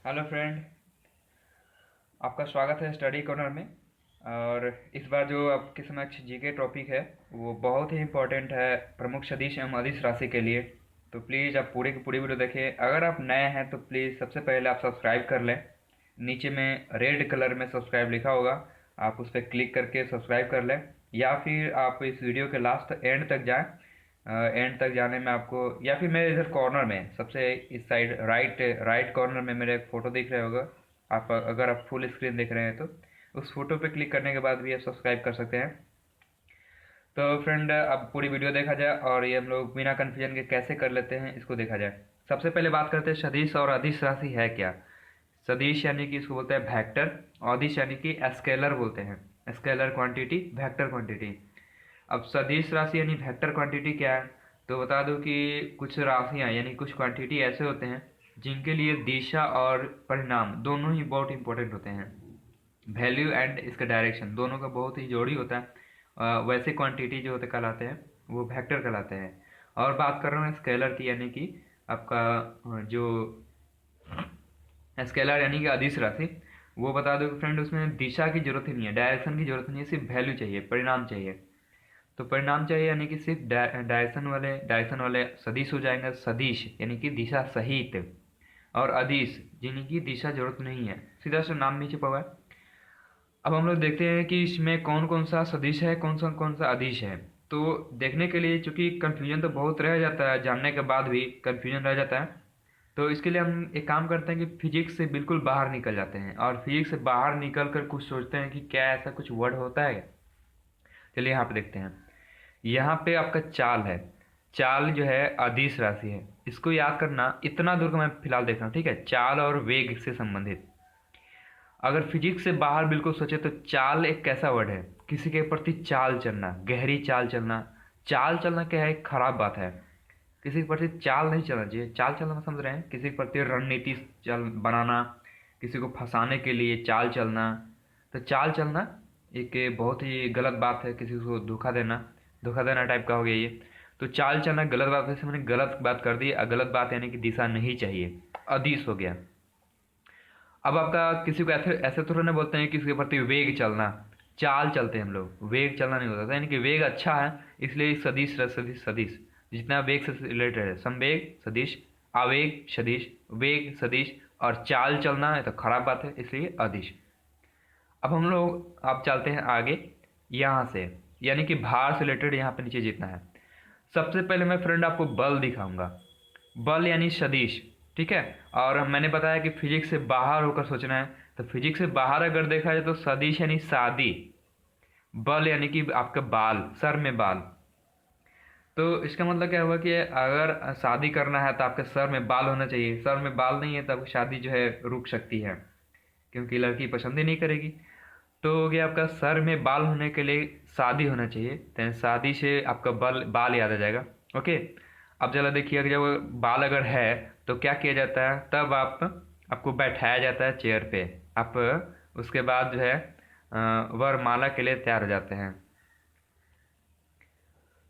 Hello friend, आपका स्वागत है स्टडी कॉर्नर में। और इस बार जो आपके समक्ष जीके टॉपिक है वो बहुत ही इम्पोर्टेंट है प्रमुख सदिश एवं अदिश राशि के लिए। तो प्लीज़ आप पूरी की पूरी वीडियो देखें। अगर आप नए हैं तो प्लीज़ सबसे पहले आप सब्सक्राइब कर लें। नीचे में रेड कलर में सब्सक्राइब लिखा होगा, आप उस पर क्लिक करके सब्सक्राइब कर लें। या फिर आप इस वीडियो के लास्ट एंड तक जाएं। एंड तक जाने में आपको, या फिर मेरे इधर कॉर्नर में सबसे इस साइड राइट राइट कॉर्नर में मेरे एक फ़ोटो दिख रहा होगा। आप अगर आप फुल स्क्रीन देख रहे हैं तो उस फोटो पे क्लिक करने के बाद भी आप सब्सक्राइब कर सकते हैं। तो फ्रेंड, अब पूरी वीडियो देखा जाए और ये हम लोग बिना कन्फ्यूजन के कैसे कर लेते हैं इसको देखा जाए। सबसे पहले बात करते हैं सदिश और अदिश राशि है क्या। सदिश यानी कि इसको बोलते हैं वेक्टर, अदिश यानी कि स्केलर बोलते हैं। Scalar quantity, vector quantity. अब सदिश राशि यानी वेक्टर क्वांटिटी क्या है, तो बता दूं कि कुछ राशियां यानी कुछ क्वांटिटी ऐसे होते हैं जिनके लिए दिशा और परिणाम दोनों ही बहुत इंपॉर्टेंट होते हैं। वैल्यू एंड इसका डायरेक्शन दोनों का बहुत ही जोड़ी होता है। वैसे क्वांटिटी जो होते कहलाते हैं वो वेक्टर कहलाते हैं। और बात कर रहा हूँ स्केलर की, यानी कि आपका जो स्केलर यानी कि अदिश राशि, वो बता दो फ्रेंड, उसमें दिशा की जरूरत ही नहीं है, डायरेक्शन की जरूरत नहीं है, सिर्फ वैल्यू चाहिए, परिणाम चाहिए। तो परिणाम चाहिए यानी कि सिर्फ डायरेक्शन वाले सदिश हो जाएंगे। सदिश यानी कि दिशा सहित, और अदिश यानी कि दिशा जरूरत नहीं है, सीधा सा नाम में छुपा हुआ है। अब हम लोग देखते हैं कि इसमें कौन कौन सा सदिश है, कौन सा अदिश है। तो देखने के लिए, चूंकि कंफ्यूजन तो बहुत रह जाता है, जानने के बाद भी कंफ्यूजन रह जाता है, तो इसके लिए हम एक काम करते हैं कि फिजिक्स से बिल्कुल बाहर निकल जाते हैं और फिजिक्स से बाहर निकल कर कुछ सोचते हैं कि क्या ऐसा कुछ वर्ड होता है। चलिए यहाँ पे देखते हैं। यहाँ पे आपका चाल है। चाल जो है अदिश राशि है, इसको याद करना, इतना दूर का मैं फिलहाल देख रहा हूँ, ठीक है। चाल और वेग से संबंधित अगर फिजिक्स से बाहर बिल्कुल सोचे तो चाल एक कैसा वर्ड है, किसी के प्रति चाल चलना, गहरी चाल चलना। चाल चलना क्या है, एक खराब बात है। किसी के प्रति चाल नहीं चलना चाहिए। चाल चलना समझ रहे हैं, किसी के प्रति रणनीति चल बनाना, किसी को फंसाने के लिए चाल चलना। तो चाल चलना एक बहुत ही गलत बात है, किसी को धोखा देना टाइप का हो गया ये। तो चाल चलना गलत बात है, जैसे मैंने गलत बात कर दी। गलत बात यानी कि दिशा नहीं चाहिए, अदिश हो गया। अब आपका किसी को ऐसे ऐसे थोड़ा ना बोलते हैं कि इसके प्रति वेग चलना। चाल चलते हैं हम लोग, वेग चलना नहीं होता था, यानी कि वेग अच्छा है, इसलिए सदिश सदिश सदिश जितना वेग से रिलेटेड है, संवेग सदिश, आवेग सदिश, वेग सदिश, और चाल चलना है तो खराब बात है, इसलिए अदिश। अब हम लोग आप चलते हैं आगे यहाँ से, यानी कि भार से रिलेटेड यहाँ पे नीचे जितना है। सबसे पहले मैं फ्रेंड आपको बल दिखाऊंगा। बल यानी सदिश, ठीक है। और मैंने बताया कि फिजिक्स से बाहर होकर सोचना है, तो फिजिक्स से बाहर अगर देखा जाए तो सदिश यानी शादी, बल यानी कि आपका बाल, सर में बाल। तो इसका मतलब क्या हुआ कि अगर शादी करना है तो आपके सर में बाल होना चाहिए। सर में बाल नहीं है तो आपकी शादी जो है रुक सकती है, क्योंकि लड़की पसंद ही नहीं करेगी। तो हो गया आपका सर में बाल होने के लिए शादी होना चाहिए, तो शादी से आपका बाल याद आ जाएगा। ओके। अब जरा देखिए, अगर जब बाल अगर है तो क्या किया जाता है, तब आपको बैठाया जाता है चेयर पे। आप उसके बाद जो है वरमाला के लिए तैयार हो जाते हैं।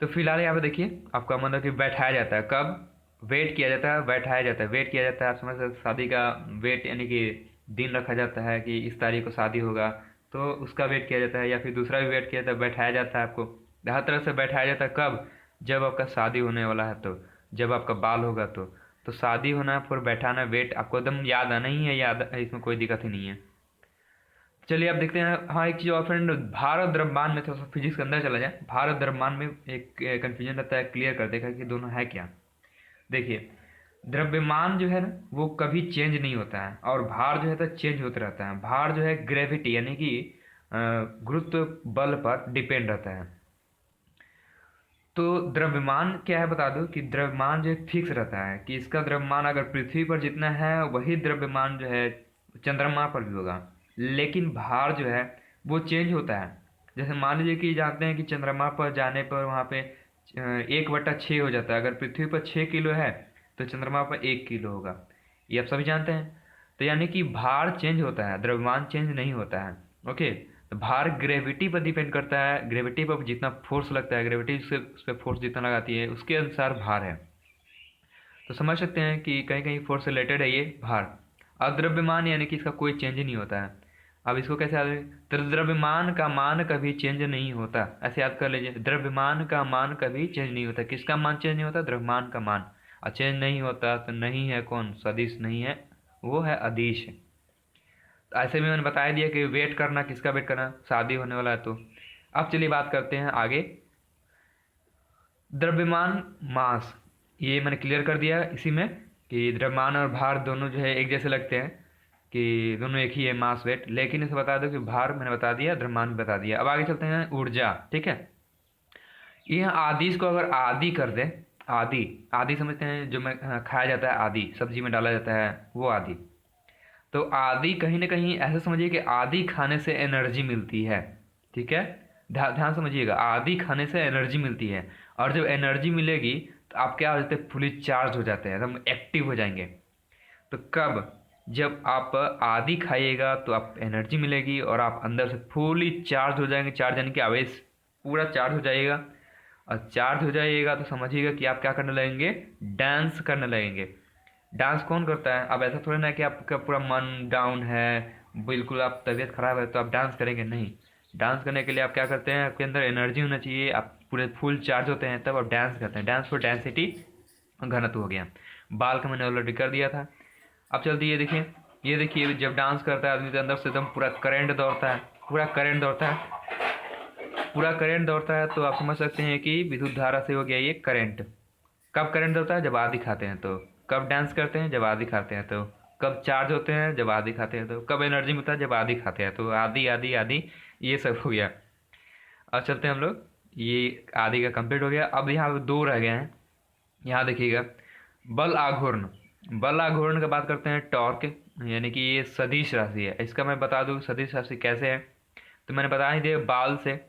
तो फिलहाल यहाँ पे देखिए, आपका मतलब कि बैठाया जाता है, कब वेट किया जाता है, बैठाया जाता है, वेट किया जाता है। आप समझ सकते हैं, शादी का वेट यानी कि दिन रखा जाता है कि इस तारीख को शादी होगा, तो उसका वेट किया जाता है। या फिर दूसरा भी वेट किया जाता है, बैठाया जाता है आपको। हर तरह से बैठाया जाता है, कब, जब आपका शादी होने वाला है, तो जब आपका बाल होगा तो शादी होना फिर बैठाना, वेट आपको एकदम याद आना ही है, याद, इसमें कोई दिक्कत ही नहीं है। चलिए अब देखते हैं। हाँ, एक चीज़ और फ्रेंड, भार और द्रव्यमान में थोड़ा सा फिजिक्स के अंदर चला जाए। भार और द्रव्यमान में एक कंफ्यूजन रहता है, क्लियर कर देगा कि दोनों है क्या। देखिए, द्रव्यमान जो है ना वो कभी चेंज नहीं होता है, और भार जो है तो चेंज होता रहता है। भार जो है ग्रेविटी यानी कि गुरुत्व बल पर डिपेंड रहता है। तो द्रव्यमान क्या है बता दो कि द्रव्यमान जो है फिक्स रहता है, कि इसका द्रव्यमान अगर पृथ्वी पर जितना है वही द्रव्यमान जो है चंद्रमा पर भी होगा। लेकिन भार जो है वो चेंज होता है। जैसे मान लीजिए कि जानते हैं कि चंद्रमा पर जाने पर वहाँ पे 1/6 हो जाता है। अगर पृथ्वी पर 6 किलो है तो चंद्रमा पर 1 किलो होगा, ये आप सभी जानते हैं। तो यानी कि भार चेंज होता है, द्रव्यमान चेंज नहीं होता है। ओके। तो भार ग्रेविटी पर डिपेंड करता है, ग्रेविटी पर जितना फोर्स लगता है, ग्रेविटी से उस पर फोर्स जितना लगाती है उसके अनुसार भार है। तो समझ सकते हैं कि कहीं कहीं फोर्स रिलेटेड है ये भार। अद्रव्यमान यानी कि इसका कोई चेंज नहीं होता है। अब इसको कैसे याद करें? तो द्रव्यमान का मान कभी चेंज नहीं होता, ऐसे याद कर लीजिए। द्रव्यमान का मान कभी चेंज नहीं होता। किसका मान चेंज नहीं होता? द्रव्यमान का मान। और चेंज नहीं होता तो नहीं है कौन? सदिश नहीं है, वो है अदिश। तो ऐसे में मैंने बता दिया कि वेट करना, किसका वेट करना, शादी होने वाला है तो। अब चलिए बात करते हैं आगे। द्रव्यमान, मास, ये मैंने क्लियर कर दिया इसी में कि द्रव्यमान और भार दोनों जो है एक जैसे लगते हैं, कि दोनों एक ही है मास वेट। लेकिन इसे बता दो कि भार मैंने बता दिया, द्रव्यमान भी बता दिया। अब आगे चलते हैं ऊर्जा। ठीक है, ये आदिश को अगर आदि कर दे, आदि, आदि समझते हैं जो में खाया जाता है, आदि सब्जी में डाला जाता है वो आदि। तो आदि कहीं ना कहीं ऐसे समझिए कि आदि खाने से एनर्जी मिलती है। ठीक है, ध्यान समझिएगा, आदि खाने से एनर्जी मिलती है। और जब एनर्जी मिलेगी तो आप क्या हो जाते हैं? फुली चार्ज हो जाते हैं, एकदम एक्टिव हो जाएंगे। तो कब? जब आप आदि खाइएगा तो आप एनर्जी मिलेगी और आप अंदर से फुली चार्ज हो जाएंगे। चार्ज यानी कि आवेश पूरा चार्ज हो जाएगा। और चार्ज हो जाइएगा तो समझिएगा कि आप क्या करने लगेंगे? डांस करने लगेंगे। डांस कौन करता है? अब ऐसा थोड़ी ना कि आपका पूरा मन डाउन है, बिल्कुल आप तबीयत खराब है तो आप डांस करेंगे, नहीं। डांस करने के लिए आप क्या करते हैं? आपके अंदर एनर्जी होना चाहिए, आप पूरे फुल चार्ज होते हैं तब आप डांस करते हैं। डांस फॉर डेंसिटी, घनत्व हो गया। बाल का मैंने ऑलरेडी कर दिया था। अब चलते ये देखिए, ये देखिए जब डांस करता है आदमी के अंदर से एकदम पूरा करंट दौड़ता है, पूरा करंट दौड़ता है, पूरा करंट दौड़ता है। तो आप समझ सकते हैं कि विद्युत धारा से हो गया ये करंट। कब करंट दौड़ता है? जब आदि खाते हैं तो। कब डांस करते हैं? जब आदि खाते हैं तो। कब चार्ज होते हैं? जब आदि खाते हैं तो। कब एनर्जी मिलता है? जब आदि खाते हैं तो। आदि आदि आदि, ये सब हो गया। अब चलते हैं हम लोग, ये आदि का कंप्लीट हो गया। अब यहाँ पे दो रह गए हैं। यहाँ देखिएगा, बल आघूर्ण। बल आघूर्ण का बात करते हैं, टॉर्क, यानी कि ये सदिश राशि है। इसका मैं बता दूँ सदिश राशि कैसे है, तो मैंने बता ही दिया, बाल से।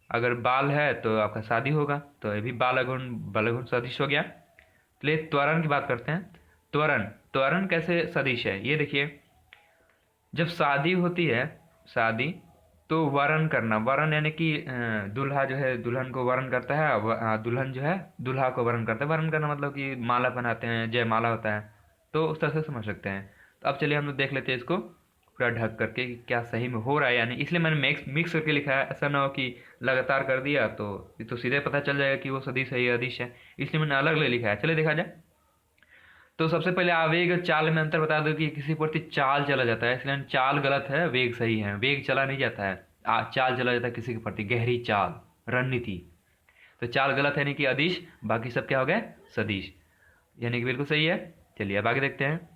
अगर बाल है तो आपका शादी होगा, तो ये भी बाल आघूर्ण, बल आघूर्ण सदिश हो गया। चलिए त्वरण की बात करते हैं। त्वरण, त्वरण कैसे सदिश है ये देखिए। जब शादी होती है, शादी, तो वरण करना, वरण यानी कि दूल्हा जो है दुल्हन को वरण करता है, दुल्हन जो है दूल्हा को वरण करता है। वरण करना मतलब कि माला पहनाते हैं, जयमाला होता है, तो उस तरह से समझ सकते हैं। तो अब चलिए हम लोग देख लेते हैं इसको पूरा ढक करके कि क्या सही में हो रहा है या नहीं। इसलिए मैंने मिक्स मिक्स करके लिखा है, ऐसा ना हो कि लगातार कर दिया तो ये तो सीधे पता चल जाएगा कि वो सदिश है या अदिश है, इसलिए मैंने अलग ले लिखा है। चलिए देखा जाए। तो सबसे पहले आवेग और चाल में अंतर बता दो कि किसी प्रति चाल चला जाता है, इसलिए चाल गलत है, वेग सही है। वेग चला नहीं जाता है, चाल चला जाता है किसी के प्रति, गहरी चाल, रणनीति। तो चाल गलत है, यानी कि अदिश, बाकी सब क्या हो गए? सदिश, यानी कि बिल्कुल सही है। चलिए अब आगे देखते हैं।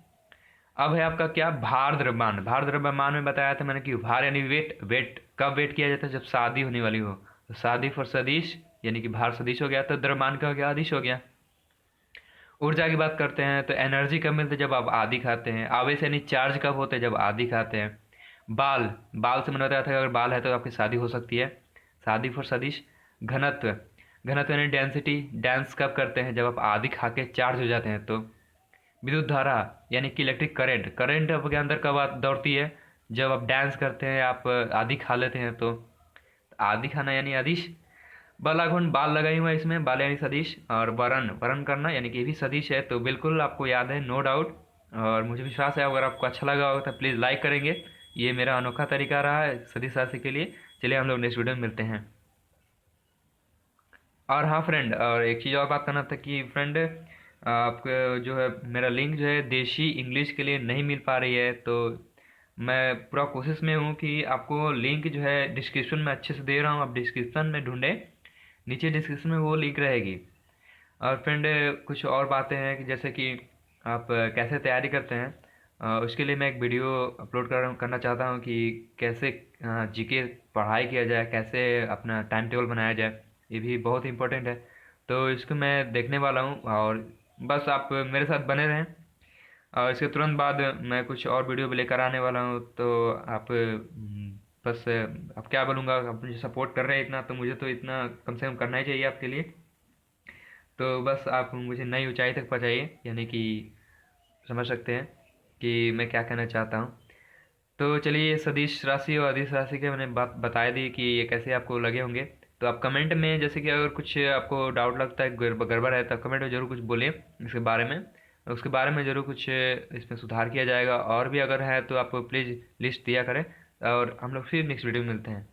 अब है आपका क्या? भार द्रव्यमान। भार द्रव्यमान में बताया था मैंने कि भार यानी वेट। वेट कब वेट किया जाता है? जब शादी होने वाली हो। तो शादी फॉर सदिश, यानी कि भार सदिश हो गया, तो द्रव्यमान क्या हो गया? अदिश हो गया। ऊर्जा की बात करते हैं तो एनर्जी कब मिलती है? जब आप आदि खाते हैं। आवेश यानी चार्ज कब होते हैं? जब आदि खाते हैं। बाल, बाल से मैंने बताया था अगर बाल है तो आपकी शादी हो सकती है, शादी फॉर सदिश। घनत्व, घनत्व यानी डेंसिटी, डांस कब करते हैं? जब आप आदि खा के चार्ज हो जाते हैं तो। विद्युत धारा यानी कि इलेक्ट्रिक करंट, करंट आपके अंदर कब दौड़ती है? जब आप डांस करते हैं, आप आदि खा लेते हैं तो। आदि खाना यानी अदिश। बलाघुन, बाल लगाई हुआ है इसमें, बाल यानी सदिश। और वरण, वरण करना यानी कि ये भी सदिश है, तो बिल्कुल आपको याद है, नो डाउट। और मुझे विश्वास है अगर आपको अच्छा लगा होगा तो प्लीज़ लाइक करेंगे। ये मेरा अनोखा तरीका रहा है सदिश राशि के लिए। चलिए हम लोग नेक्स्ट वीडियो में मिलते हैं। और हाँ फ्रेंड, और एक चीज़ और बात करना था कि फ्रेंड, आपको जो है मेरा लिंक जो है देशी इंग्लिश के लिए नहीं मिल पा रही है, तो मैं पूरा कोशिश में हूँ कि आपको लिंक जो है डिस्क्रिप्शन में अच्छे से दे रहा हूँ, आप डिस्क्रिप्शन में ढूंढें, नीचे डिस्क्रिप्शन में वो लिंक रहेगी। और फ्रेंड कुछ और बातें हैं कि जैसे कि आप कैसे तैयारी करते हैं, उसके लिए मैं एक वीडियो अपलोड करना चाहता हूँ कि कैसे जीके पढ़ाई किया जाए, कैसे अपना टाइम टेबल बनाया जाए, ये भी बहुत इंपॉर्टेंट है। तो इसको मैं देखने वाला हूँ, और बस आप मेरे साथ बने रहें। और इसके तुरंत बाद मैं कुछ और वीडियो भी लेकर आने वाला हूँ, तो आप बस अब क्या बोलूँगा, आप मुझे सपोर्ट कर रहे हैं इतना, तो मुझे तो इतना कम से कम करना ही चाहिए आपके लिए। तो बस आप मुझे नई ऊंचाई तक पहुँचाइए, यानी कि समझ सकते हैं कि मैं क्या कहना चाहता हूँ। तो चलिए, सदिश राशि और अदिश राशि के मैंने बात बता दी कि ये कैसे आपको लगे होंगे। तो आप कमेंट में, जैसे कि अगर कुछ आपको डाउट लगता है, गड़बड़ है, तो कमेंट में ज़रूर कुछ बोलिए इसके बारे में। उसके बारे में ज़रूर कुछ इसमें सुधार किया जाएगा, और भी अगर है तो आप प्लीज़ लिस्ट दिया करें। और हम लोग फिर नेक्स्ट वीडियो में मिलते हैं।